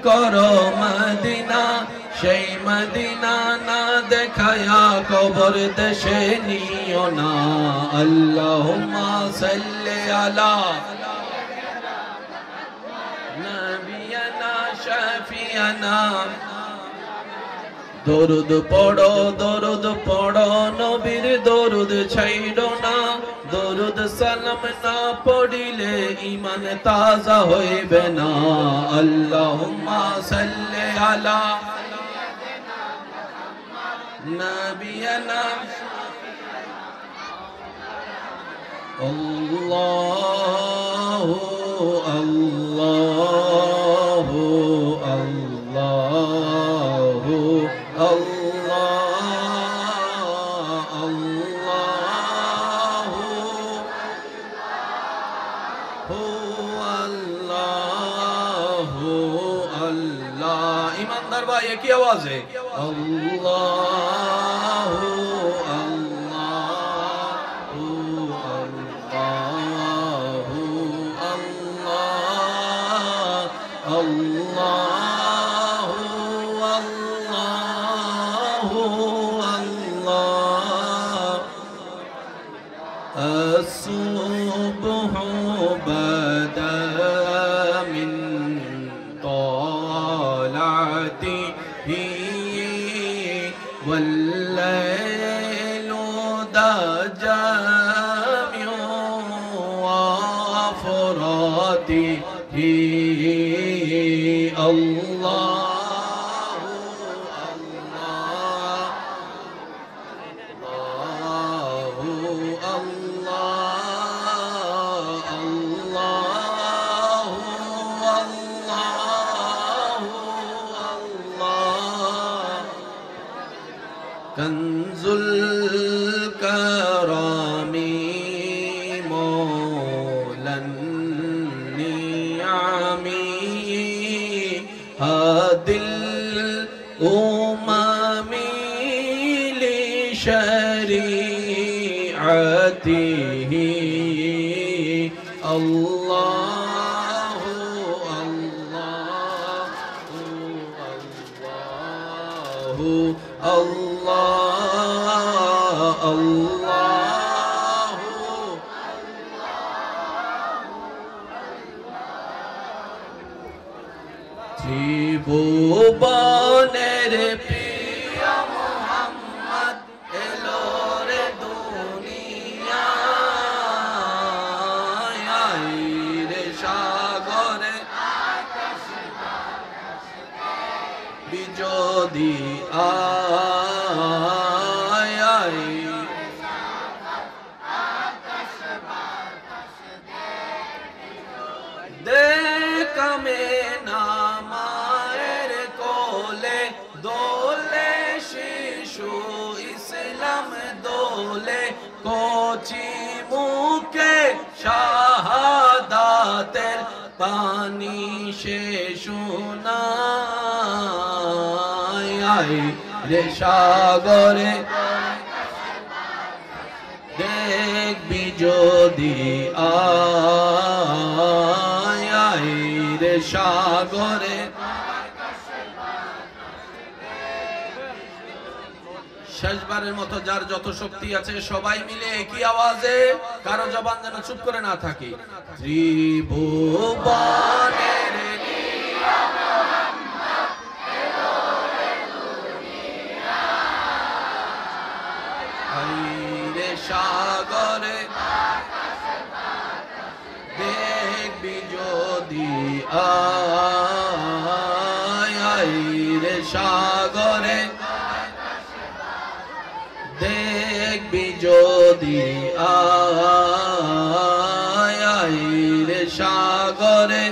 করো মদিনা সেই মদিনা না দেখায়া কবর দেশে নিও না আল্লাহুম্মা সাল্লি আলা নবিয়ানা শাফিয়ানা দরুদ পড়ো নবীর দরুদ ছাইড়ো না দরুদ সালাম না পড়িলে ঈমান তাজা হইবে না আল্লাহুম্মা সাল্লি আলা নবিয়ানা আল্লাহু আল্লাহু আল্লাহু ईमानदार भाई एक ही आवाज है अल्लाहु अल्लाहु अल्लाहु अल्लाह अल्लाहु अल्लाहु अल्लाह الصبح بدا من طلعته والليل دجى من وفراته الله كنز الكرام مولى النعم هادي الأمم لشريعته الله الله الله الله الله ত্রিভুবনের প্রিয় মুহাম্মদ এলো রে দুনিয়ায় রে সাগরে বিজোদি নামায়ের কোলে দোলে শিশু ইসলাম দোলে কোচি মুখে শাহাদাতের পানি সে শোনায় রে সাগরে দেখবি যদি রে সাগরে শেষবারের মতো যার যত শক্তি আছে সবাই মিলে একই আওয়াজে কারো জবান যেন চুপ করে না থাকে ত্রিভুবনের রে সাগরে দেখবি যদি রে সাগরে দেখবি যদি রে সাগরে